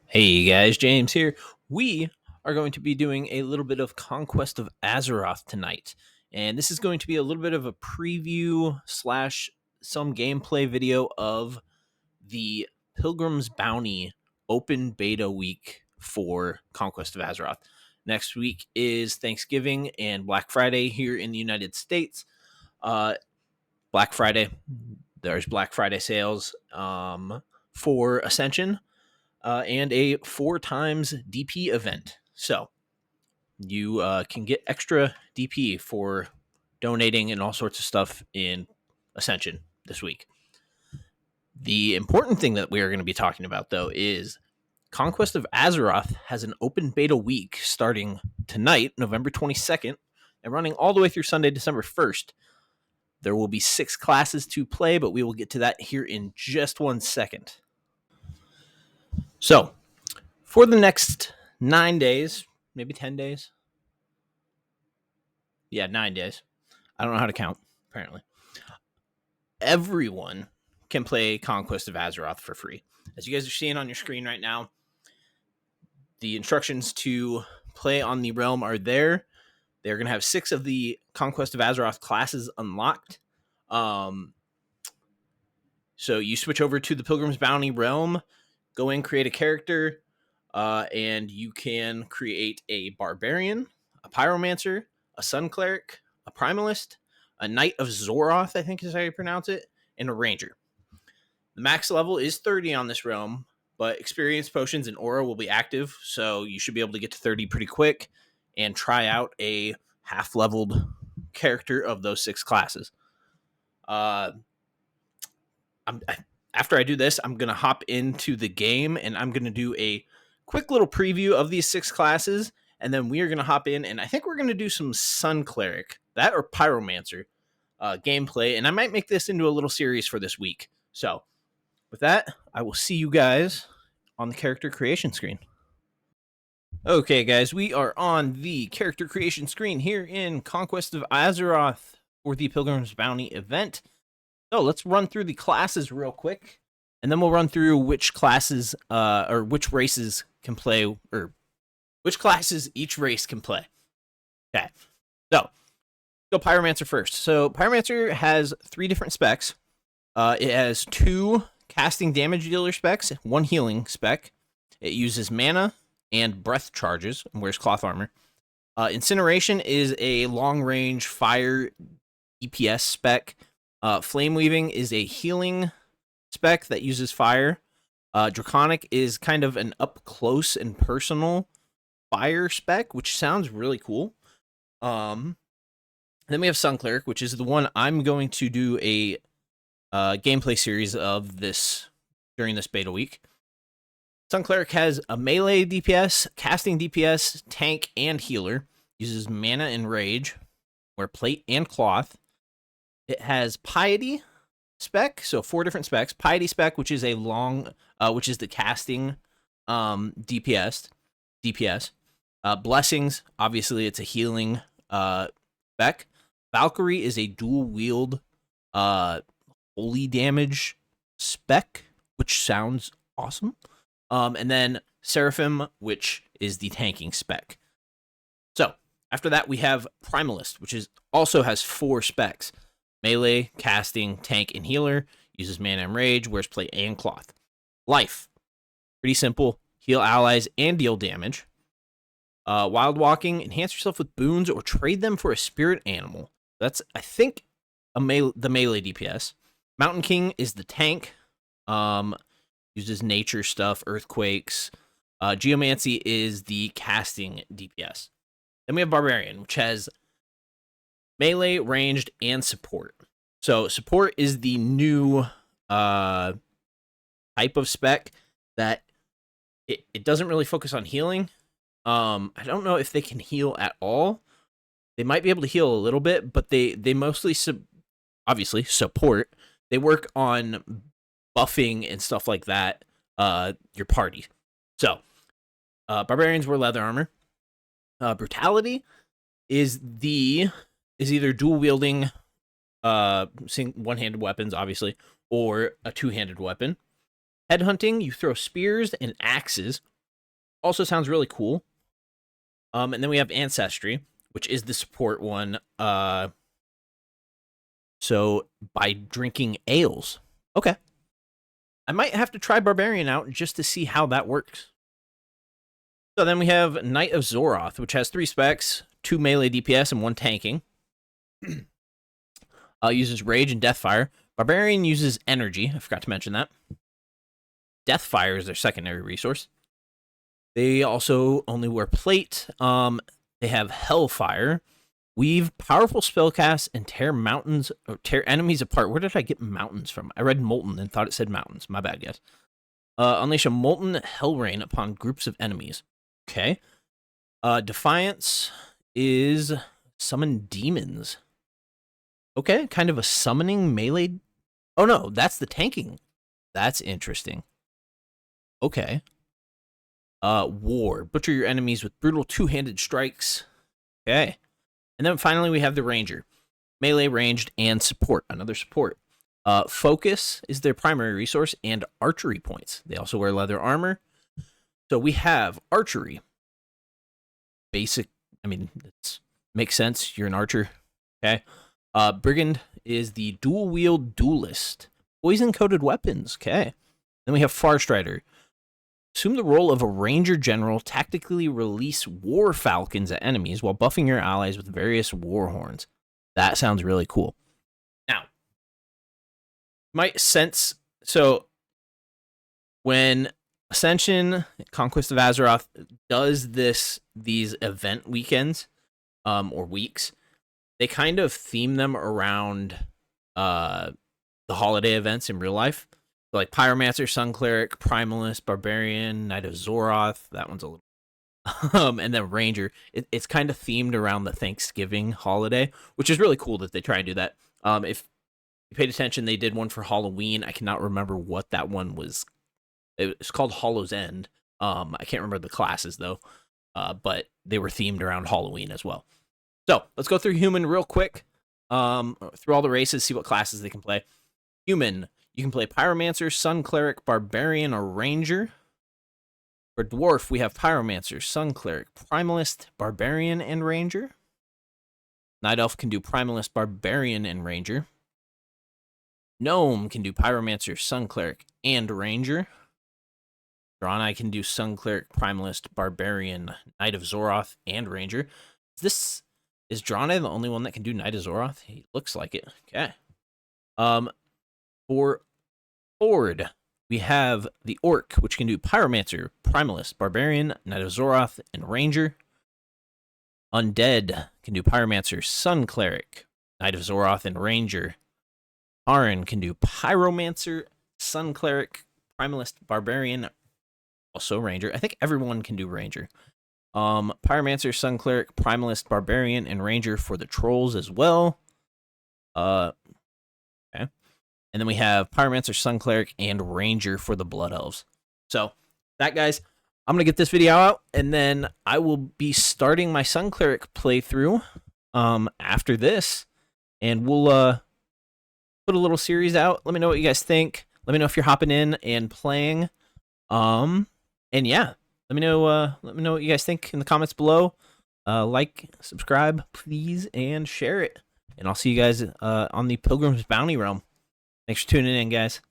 Hey guys, James here. We are going to be doing a little bit of Conquest of Azeroth tonight. And this is going to be a little bit of a preview slash some gameplay video of the Pilgrim's Bounty open beta week for Conquest of Azeroth. Next week is Thanksgiving and Black Friday here in the United States. Black Friday, there's Black Friday sales for Ascension. And a 4 times DP event. So you can get extra DP for donating and all sorts of stuff in Ascension this week. The important thing that we are going to be talking about, though, is Conquest of Azeroth has an open beta week starting tonight, November 22nd, and running all the way through Sunday, December 1st. There will be 6 classes to play, but we will get to that here in just 1 second. So, for the next 9 days, maybe 10 days. Yeah, 9 days. I don't know how to count, apparently. Everyone can play Conquest of Azeroth for free. As you guys are seeing on your screen right now, the instructions to play on the realm are there. They're going to have 6 of the Conquest of Azeroth classes unlocked. So you switch over to the Pilgrim's Bounty realm, go in, create a character, and you can create a Barbarian, a Pyromancer, a Sun Cleric, a Primalist, a Knight of Xoroth, I think is how you pronounce it, and a Ranger. The max level is 30 on this realm, but experience potions and aura will be active, so you should be able to get to 30 pretty quick and try out a half-leveled character of those 6 classes. After I do this, I'm going to hop into the game, and I'm going to do a quick little preview of these 6 classes, and then we are going to hop in, and I think we're going to do some Sun Cleric, that or Pyromancer gameplay, and I might make this into a little series for this week. So, with that, I will see you guys on the character creation screen. Okay, guys, we are on the character creation screen here in Conquest of Azeroth for the Pilgrim's Bounty event. So let's run through the classes real quick, and then we'll run through which classes or which races can play, or which classes each race can play. Okay, so go Pyromancer first. So Pyromancer has 3 different specs. It has 2 casting damage dealer specs, 1 healing spec. It uses mana and breath charges and wears cloth armor. Incineration is a long-range fire DPS spec. Flame Weaving is a healing spec that uses fire. Draconic is kind of an up-close and personal fire spec, which sounds really cool. Then we have Sun Cleric, which is the one I'm going to do a gameplay series of this during this beta week. Sun Cleric has a melee DPS, casting DPS, tank, and healer. Uses mana and rage, wear plate and cloth. It has Piety spec, so 4 different specs. Piety spec, which is a long, which is the casting DPS. Blessings, obviously, it's a healing spec. Valkyrie is a dual wield holy damage spec, which sounds awesome. And then Seraphim, which is the tanking spec. So after that, we have Primalist, which also has 4 specs. Melee, casting, tank, and healer. Uses mana and rage, wears plate and cloth. Life. Pretty simple. Heal allies and deal damage. Wild Walking. Enhance yourself with boons or trade them for a spirit animal. That's, I think, the melee DPS. Mountain King is the tank. Uses nature stuff, earthquakes. Geomancy is the casting DPS. Then we have Barbarian, which has melee, ranged, and support. So support is the new type of spec that it doesn't really focus on healing. I don't know if they can heal at all. They might be able to heal a little bit, but they mostly obviously support. They work on buffing and stuff like that, your party. So Barbarians wear leather armor. Brutality is either dual wielding one-handed weapons, obviously, or a two-handed weapon. Headhunting, you throw spears and axes, Also sounds really cool. And then we have Ancestry, which is the support one. So by drinking ales. Okay. I might have to try Barbarian out just to see how that works. So then we have Knight of Xoroth, which has 3 specs, 2 melee DPS and 1 tanking. Uses Rage and Deathfire. Barbarian uses Energy. I forgot to mention that. Deathfire is their secondary resource. They also only wear plate. They have Hellfire. Weave powerful spellcasts and tear mountains or tear enemies apart. Where did I get mountains from? I read molten and thought it said mountains. My bad, guys. Unleash a molten hell rain upon groups of enemies. Okay. Defiance is summon demons. Okay, kind of a summoning melee. Oh no, that's the tanking. That's interesting. Okay. War. Butcher your enemies with brutal 2-handed strikes. Okay. And then finally we have the Ranger. Melee, ranged, and support. Another support. Focus is their primary resource, and archery points. They also wear leather armor. So we have archery. Basic, I mean, it makes sense. You're an archer. Okay. Brigand is the dual-wield duelist. Poison-coated weapons. Okay. Then we have Farstrider. Assume the role of a ranger general, tactically release war falcons at enemies while buffing your allies with various war horns. That sounds really cool. Now, my sense, so when Ascension, Conquest of Azeroth does these event weekends, or weeks, they kind of theme them around the holiday events in real life. Like Pyromancer, Sun Cleric, Primalist, Barbarian, Knight of Xoroth. That one's a little... and then Ranger. It's kind of themed around the Thanksgiving holiday, which is really cool that they try and do that. If you paid attention, they did one for Halloween. I cannot remember what that one was. It's called Hollow's End. I can't remember the classes, though. But they were themed around Halloween as well. So, let's go through Human real quick. Through all the races, see what classes they can play. Human... You can play Pyromancer, Sun Cleric, Barbarian, or Ranger. For Dwarf, we have Pyromancer, Sun Cleric, Primalist, Barbarian, and Ranger. Night Elf can do Primalist, Barbarian, and Ranger. Gnome can do Pyromancer, Sun Cleric, and Ranger. Draenei can do Sun Cleric, Primalist, Barbarian, Knight of Xoroth, and Ranger. Is Draenei the only one that can do Knight of Xoroth? He looks like it. Okay. For Horde, we have the Orc, which can do Pyromancer, Primalist, Barbarian, Knight of Xoroth, and Ranger. Undead can do Pyromancer, Sun Cleric, Knight of Xoroth, and Ranger. Arin can do Pyromancer, Sun Cleric, Primalist, Barbarian, also Ranger. I think everyone can do Ranger. Pyromancer, Sun Cleric, Primalist, Barbarian, and Ranger for the Trolls as well. Okay. And then we have Pyromancer, Sun Cleric, and Ranger for the Blood Elves. So, that, guys, I'm going to get this video out, and then I will be starting my Sun Cleric playthrough after this. And we'll put a little series out. Let me know what you guys think. Let me know if you're hopping in and playing. And yeah, let me know what you guys think in the comments below. Like, subscribe, please, and share it. And I'll see you guys on the Pilgrim's Bounty Realm. Thanks for tuning in, guys.